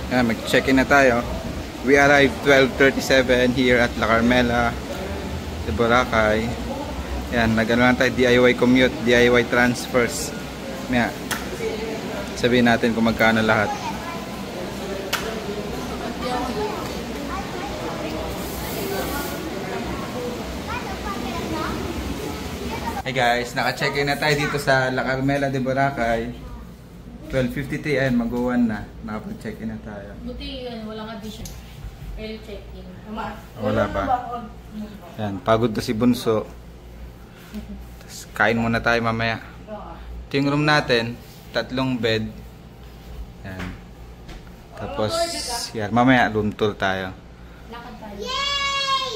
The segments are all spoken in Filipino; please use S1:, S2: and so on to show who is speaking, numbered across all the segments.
S1: Yan, mag-check-in na tayo. We arrived 12:37 here at La Carmela sa Boracay. Yan, nag-ano lang tayo, DIY commute, DIY transfers. Yan. Sabihin natin kung magkano lahat. Hey guys, naka-check-in na tayo dito sa La Carmela de Boracay. 12:53, ayan, mag-1 na. Nakapag-check-in na tayo.
S2: Buti yun, walang addition. Early check-in.
S1: Wala ba? Ayan, pagod na si Bunso. Tapos kain muna tayo mamaya. Ito yung room natin, 3 bed. Ayan. Tapos, yan, mamaya room tour tayo.
S2: Lakad tayo.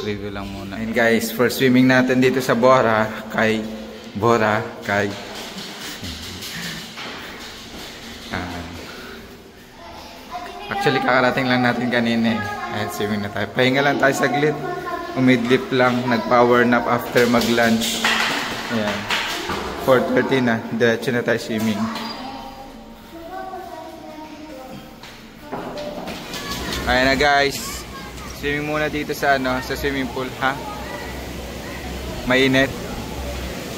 S1: Review lang muna. And guys, first swimming natin dito sa Boracay. Actually, kakarating lang natin kanina eh. Ayan, swimming na tayo. Pahinga lang tayo saglit. Umidlip lang. Nag-power nap after mag-lunch. Ayan. 4:30 na. Diretso na tayo swimming. Ayan na guys. Swimming muna dito sa sa swimming pool, ha? Mainit.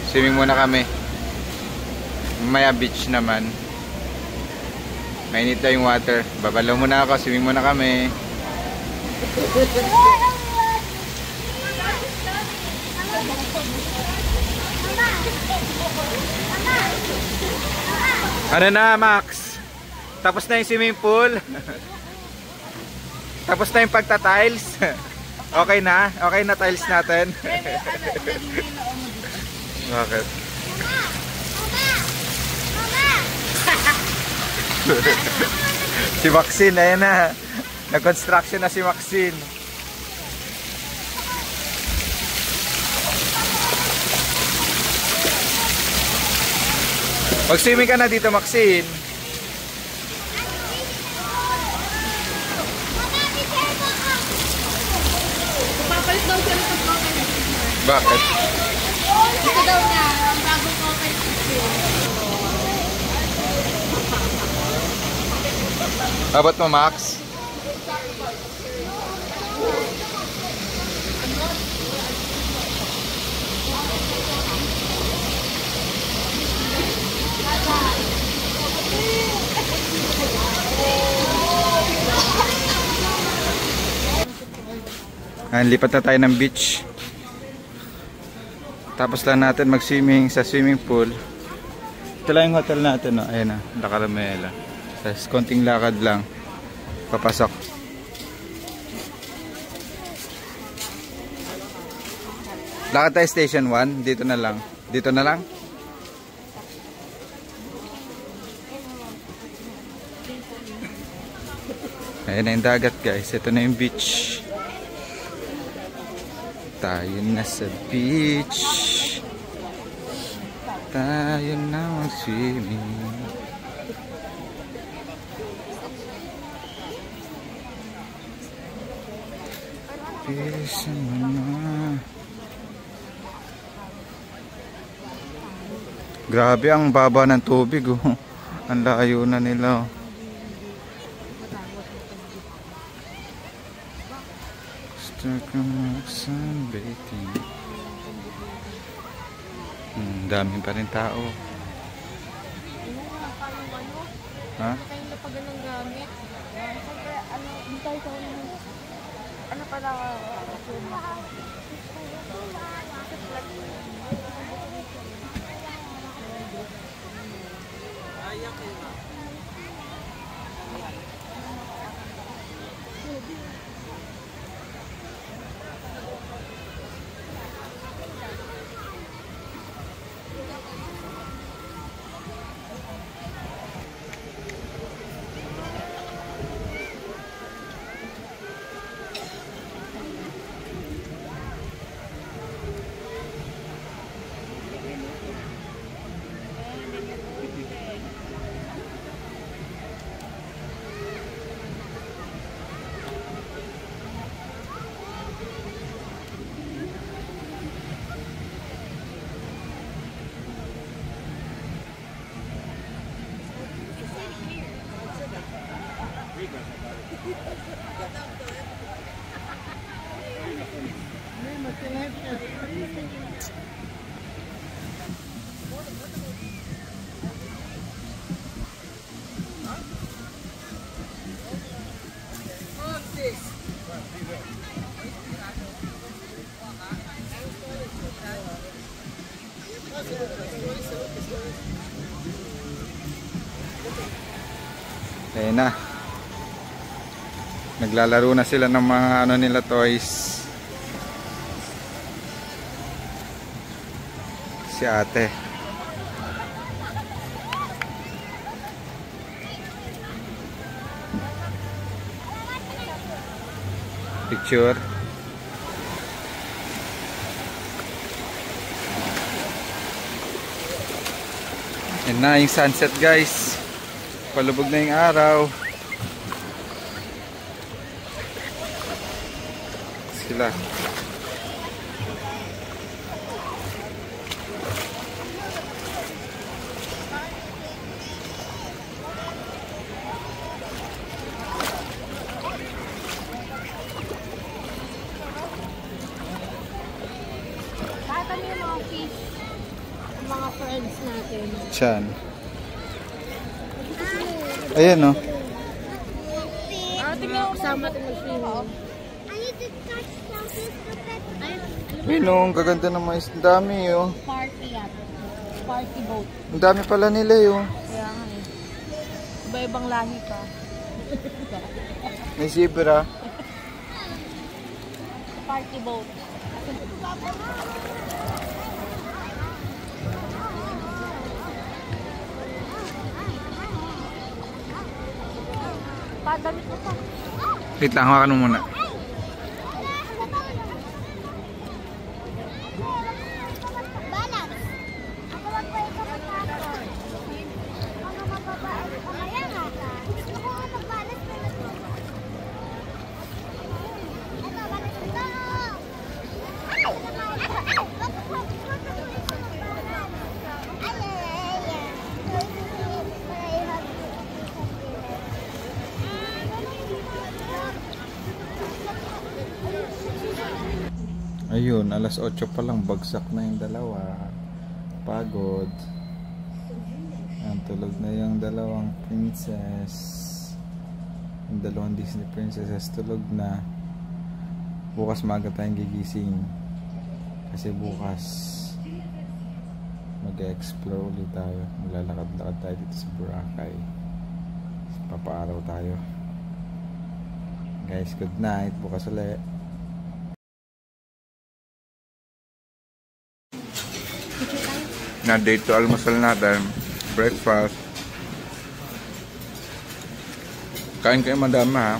S1: Swimming muna kami. Maya beach naman. Mainit na yung water. Babalaw muna ako. Swimming muna kami. Ano na, Max? Tapos na yung swimming pool? Tapos na yung pagta-tiles? Okay na? Okay na tiles natin? Bakit? Si Maxine, ayan na. Nag-construction na si Maxine. Mag-swimming ka na dito, Maxine.
S2: Papalit daw siya ng coconut.
S1: Bakit?
S2: Ito daw niya, ang bagong coconut picture.
S1: Abot mo, Max? Lipat na tayo ng beach. Tapos lang natin mag-swimming sa swimming pool. Ito lang yung hotel natin, no? Ayan na, La Carmela. Tapos konting lakad lang. Papasok. Lakad tayo station 1. Dito na lang. Dito na lang. Ayan na yung dagat, guys. Ito na yung beach. Tayo na sa beach. Tayo na mag-swimming. Bisa mama. Grabe ang baba ng tubig, oh. Ang layo na nila. Gusto ka mag-sunbathing. Dami pa rin tao. Ha?
S2: Kayong lapagan ng gamit. Siyempre, hindi tayo sa ano pala
S1: Ayan na. Naglalaro na sila ng mga ano nila toys. Si ate. Picture. Yan na yung sunset guys. Palubog na yung araw. Sila.
S2: Kaya yung mga fish, mga friends natin.
S1: Saan? Ayan o.
S2: Tingnan ko kasama ito mag-swimming.
S1: Pinong, kaganda ng mais. Ang dami oh.
S2: Party yan. Party boat.
S1: Ang dami pala nila yun.
S2: Kaya nga eh. Iba-ibang lahi pa.
S1: May zebra.
S2: Party boat. Padamit ko pa.
S1: Wait lang, hawakan mo muna. Ayun, alas 8 pa lang, bagsak na yung dalawa. Pagod. Ayan, tulog na yung dalawang princess. Yung dalawang Disney princesses tulog na. Bukas maaga tayong gigising. Kasi bukas mag-explore ulit tayo. Maglalakad-lakad tayo dito sa Boracay. Papaaraw tayo. Guys, good night. Bukas ulit. Na date to almusal natin, breakfast. Kain kayo madama ha.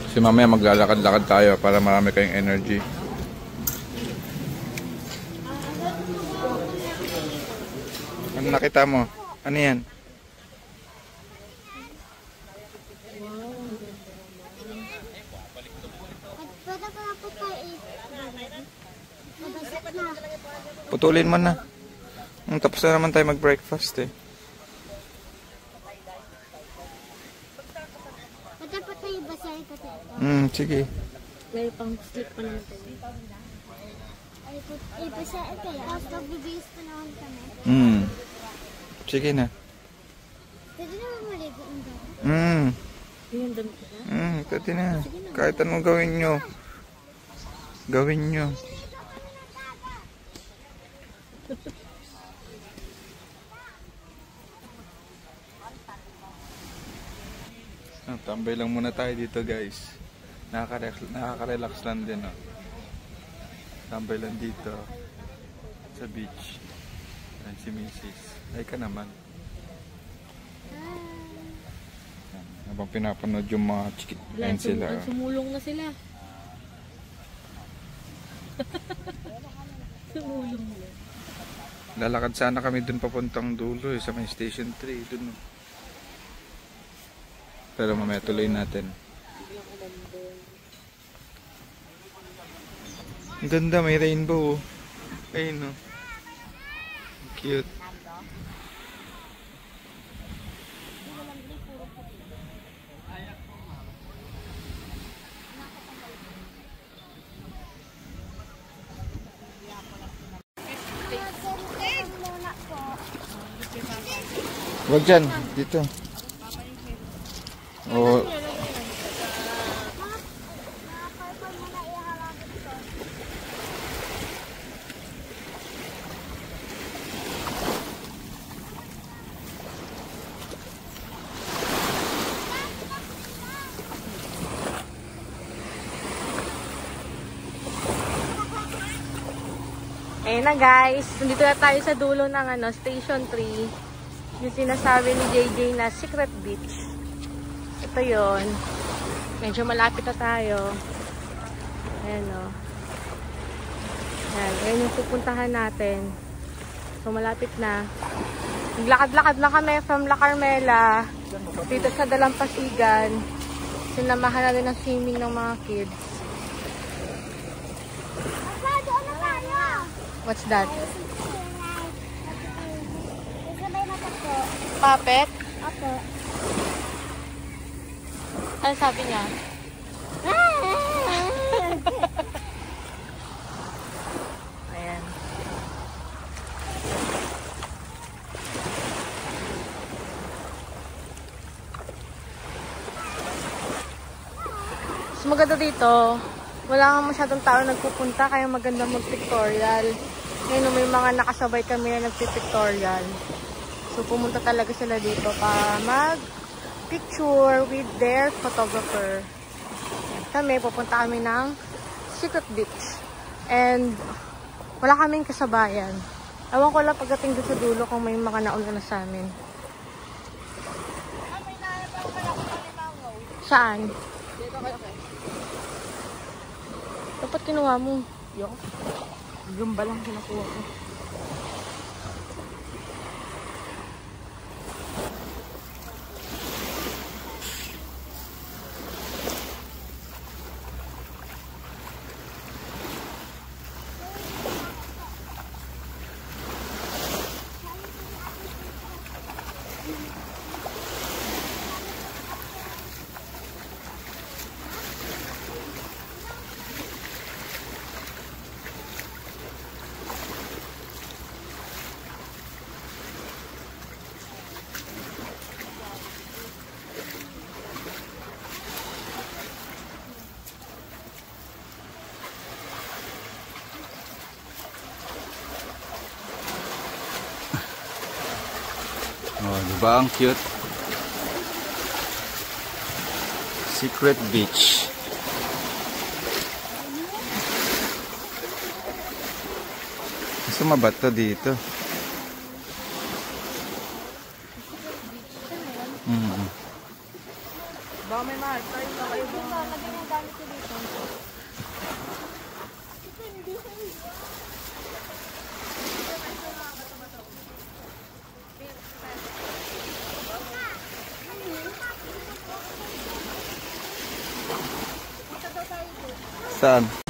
S1: Si mamaya maglalakad-lakad tayo para marami kayong energy. Ano nakita mo? Ano yan? Putulin mo na. Tapos na naman tayo mag-breakfast eh.
S2: Dapat tayo basahin ko tayo.
S1: Sige.
S2: May pang sleep pa naman tayo. Ay, basahin kayo. Tapos magbibihis pa naman kami.
S1: Sige na.
S2: Pwede naman maligo ang dami.
S1: Yung damit ko na? Pwede na. Kahit anong gawin nyo. Gawin nyo. Tambay lang muna tayo dito guys. Nakaka-relax lang din oh. Tambay lang dito sa beach. Ayan si Mrs. Ay ka naman. Habang pinapanood yung mga chikit. Ayan sila.
S2: Sumulong na sila. Sumulong na.
S1: Lalakad sana kami dun papuntang dulo eh, sa may station 3 dun. Pero mamaya tuloy natin. Ang ganda, may rainbow. Ayun oh. Cute. Huwag dyan, dito. O,
S2: Ayun na guys, nandito na tayo sa dulo ng Station 3. Yung sinasabi ni JJ na Secret Beach. Ito yon. Medyo malapit na tayo. Ayan o. Ayan yung pupuntahan natin. So malapit na. Naglakad-lakad na kami from La Carmela dito sa Dalampasigan. Sinamahan na rin ang swimming ng mga kids. What's that? Puppet?
S3: Opo.
S2: Ano sabi niya? Ayan. Mas maganda dito. Wala nga masyadong tao nagpupunta kaya maganda mag-pictorial. Ngayon may mga nakasabay kami na nagpipictorial. So pumunta talaga sila dito para mag-picture with their photographer. Kami, pupunta kami ng Secret Beach. And wala kaming kasabayan. Ewan ko lang pagdating doon sa dulo kung may mga nauna na sa amin. Saan? Dapat kinuha mo. Yo. Gumba lang kinukuha ko.
S1: oh, diba ang cute? Secret Beach. Gusto mabat to dito.
S2: Baka may mahal. Tayo ba?
S1: Saan?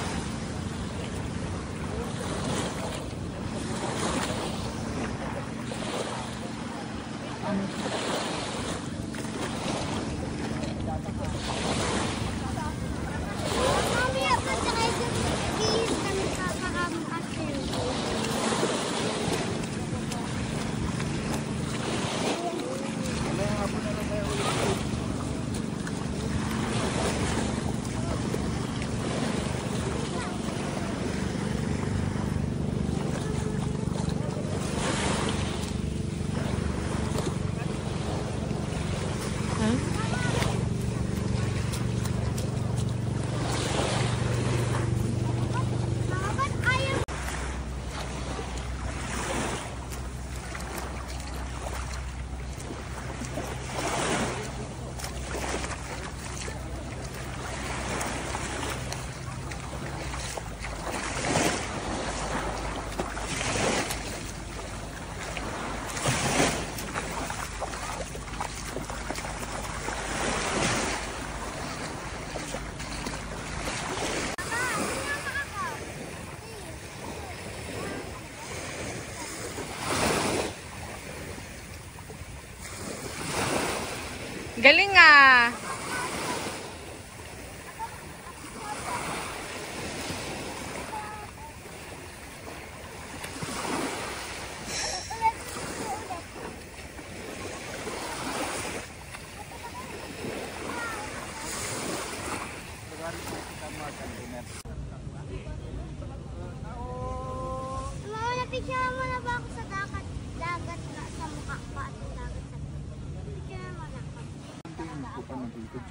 S2: Galing ah!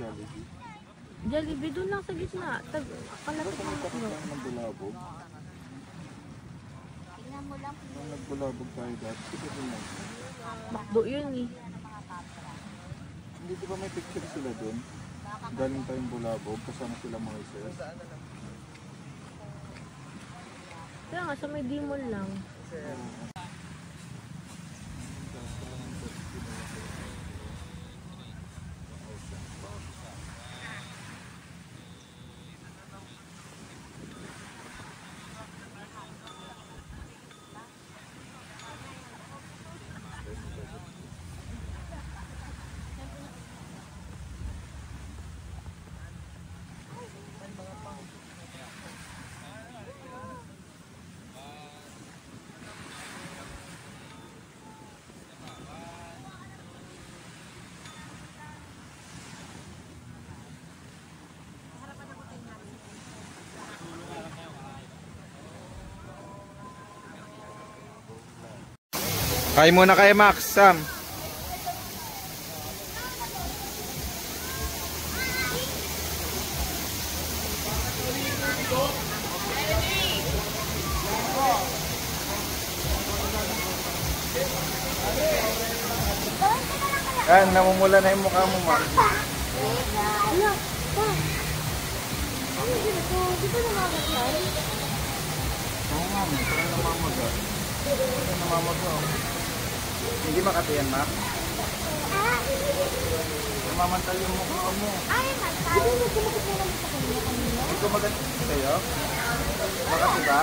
S3: Jollibee?
S2: Jollibee doon lang sa gitna. Kalapit
S3: Basta
S2: ng
S3: may
S2: Macdo.
S3: pakita ng bulabog. Nung nagbulabog tayo dati, di ba din lang?
S2: Macdo yun eh.
S3: Hindi, di ba may picture sila dun? Galing tayong bulabog, kasama sila Moises.
S2: Kaya nga, sa may Dimol lang.
S1: Kain muna kayo, Max, Sam. Yan, namumula na yung mukha mo, Max.
S2: Ala, pa. Ano yun ito? Di ba namamagal?
S1: Oo nga, parang namamagal. Parang namamagal. Hindi makati yan, Max. Namamantal yung mukha mo.
S2: Ay, mantal. Di ba nagkumakit na lang sa kanya kanina?
S1: Hindi ko maganda sa'yo. Makati ba?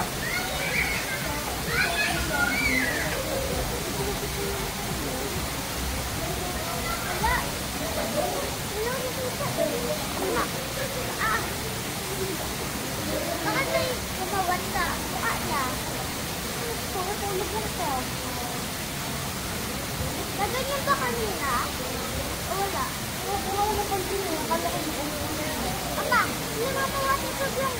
S4: Bakit may kumawat sa mukha niya? Tulog lang ito. Naganyan ba kanina? O wala? Wala na continue. Akala ko yung Ama, hindi mapawasin ko lang.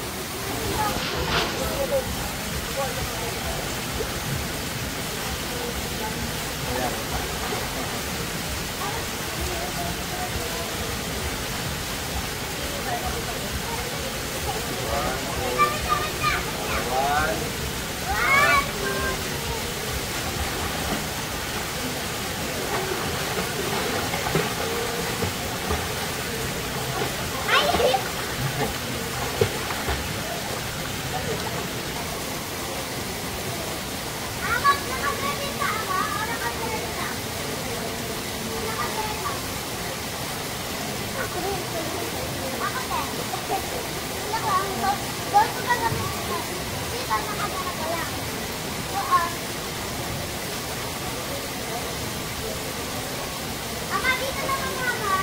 S4: Ama, dito naman mama.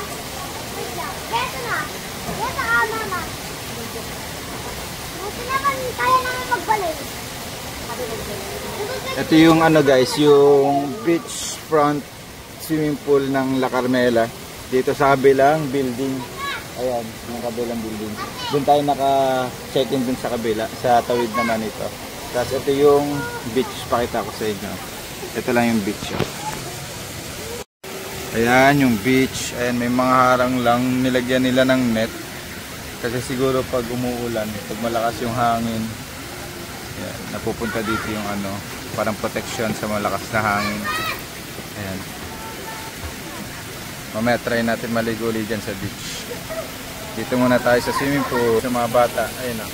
S4: Wait lang. Beto na. Beto ka mama. Buti naman kaya naman magbalik.
S1: Ito yung ano guys, yung beachfront swimming pool ng La Carmela. Dito sa kabilang building. Ayan, yung kabilang building. Doon tayo naka-check-in dun sa kabila, sa tawid naman ito. Tapos ito yung beach, pakita ko sa inyo. Ito lang yung beach. Oh. Ayan yung beach. Ayan, may mga harang lang, nilagyan nila ng net. Kasi siguro pag umuulan, pag malakas yung hangin, ayan, napupunta dito yung ano, parang protection sa malakas na hangin. Ayan. Mamaya try natin maligo dyan sa beach. Dito muna tayo sa swimming pool sa mga bata. Ayun na.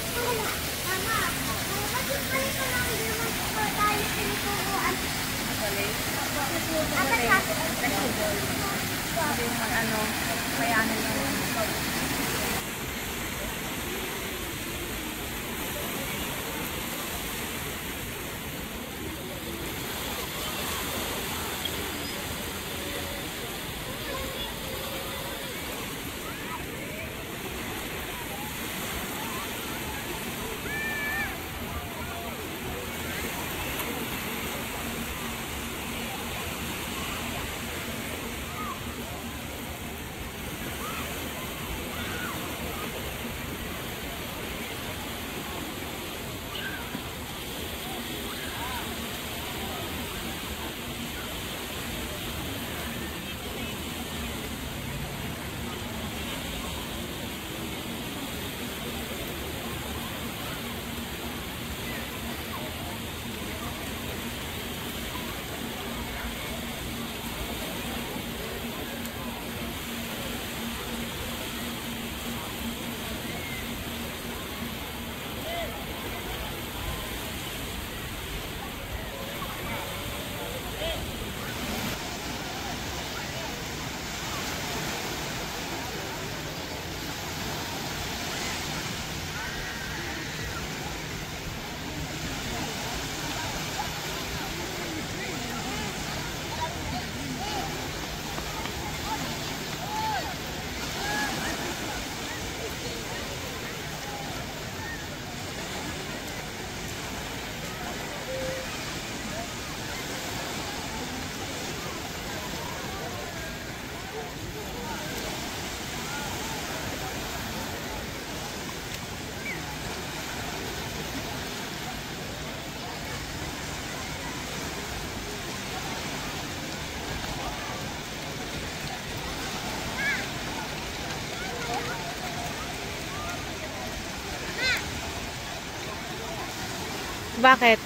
S2: Bakit?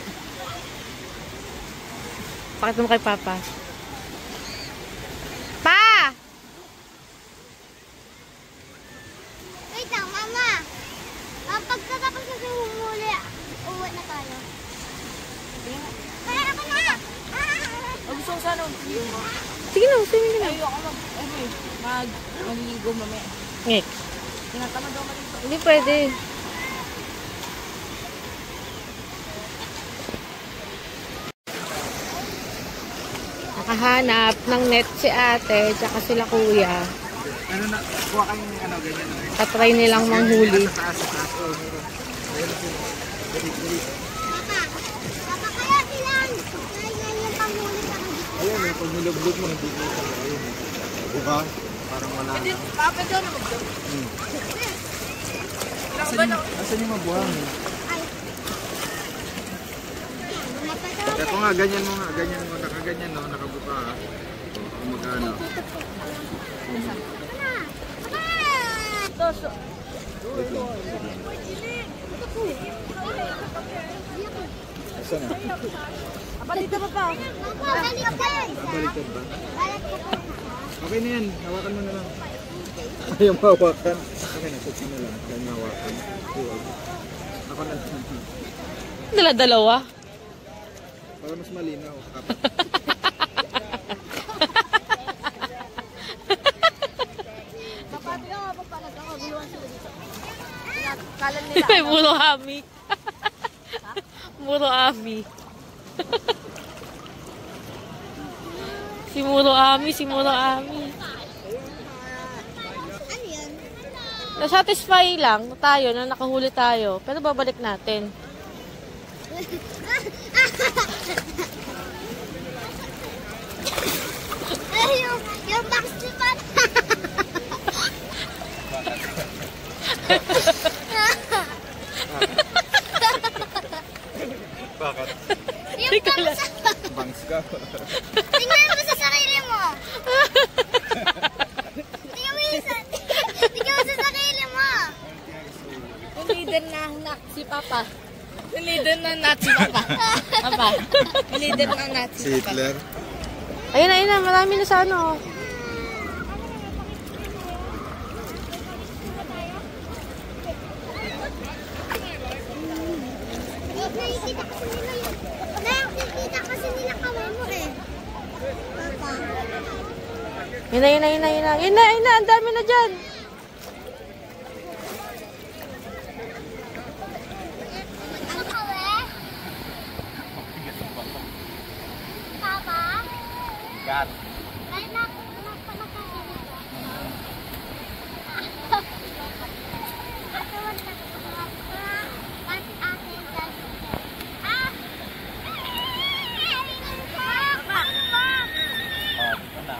S2: Bakit mo kay Papa? Pa!
S4: Wait lang, Mama. Pagkatapos na siya humuli, uwi na tayo. Kaya ako na!
S5: Gusto ko sana
S2: Sige na, swimming na.
S5: ayoko magligo mamaya.
S2: Ngek.
S5: Tinatamad daw malito.
S2: Hindi pwede. Nakahanap ng net si ate, tsaka sila kuya.
S1: Ano na, kuha kayong ano, ganyan.
S2: Tatry nilang manghuli.
S4: Papa, kaya silang ganyan yung panghuli sa kanya.
S3: Ayun, yung pag nilublog mo, hindi mo ito. Ayun. Diba? Parang wala na.
S5: Papa daw na magdaw.
S3: Asan yung mabuhang?
S4: Ay. Napatawa.
S3: Ito nga, ganyan mo nga. Ganyan mo. Nakaganyan, no? Nakabuka. Kung magkano. Asan na?
S5: Dito pa pa.
S4: Papa, balik ka.
S3: Baliktad ba?
S4: Balik ka pa.
S3: Okay na yan. Hawakan mo na lang. Ayaw mahawakan. Okay na, set na lang. Kaya mahawakan. Huwag. Ako na lang.
S2: Dala-dalawa.
S3: Para mas malinaw.
S5: Kapati ka pa pala kakaguluhan sila dito. Kalan nila.
S2: May muro ami. Muro ami. Si Muro Ami, si Muro Ami.
S4: Ano yan?
S2: Na-satisfy lang tayo na nakahuli tayo. Pero babalik natin.
S4: Yung box ni Papa.
S3: Bakit?
S4: Yung box.
S3: Bangs ka.
S4: Tingnan mo sa sarili mo. Tingnan mo sa sarili mo.
S5: Yung leader na anak si Papa. Yung leader na anak si Papa. Papa. Yung leader na anak
S3: Si Hitler.
S2: Ayun na, ayun na. Marami na sa ano.
S4: Nakikita kasi nila kamay mo eh. Papa.
S2: Yun na, yun na, yun na, yun na. Yun na, yun na. Ang dami na dyan.
S4: Ang kawe? Papa?
S1: Gat.
S4: Ay, nakapalakain.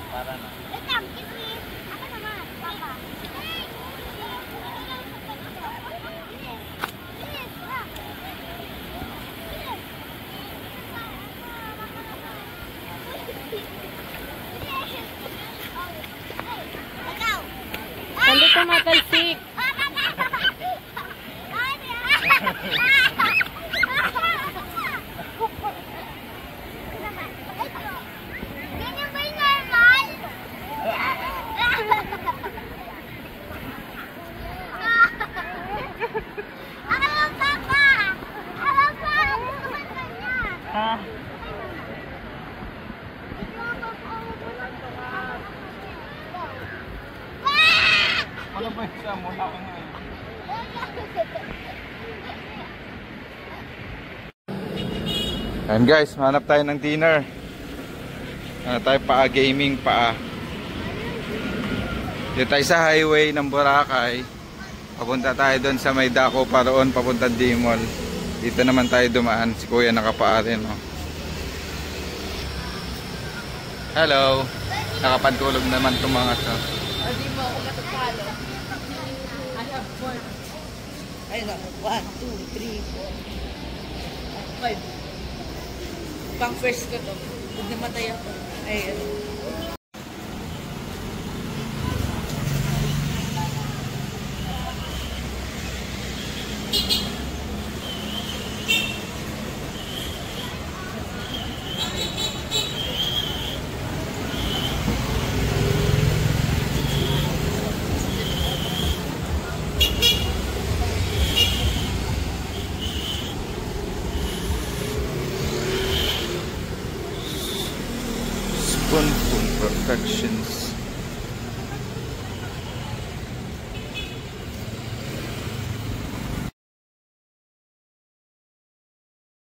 S1: Para na.
S2: Nandito matalsik.
S4: Ganyan ba yung normal? Ako lang, Papa! Ako pa! Gusto ko na niya!
S1: Ha? Ano ba yung siya? Muna ko nga. And guys, hanap tayo ng dinner. Tayo paa gaming paa. Dito tayo sa highway ng Boracay. Papunta tayo doon sa may dako pa roon, papunta Dimol. Dito naman tayo dumaan. Si Kuya nakapaa rin. Oh. Hello. Nakapantulog naman itong mga to.
S5: Hindi mo ako matapalo. I have 4. Ayun na. 1, 2, 3, 4, 5. Pang first ko to. Huwag namatay ako. Ayun.
S1: Spoonful Perfections.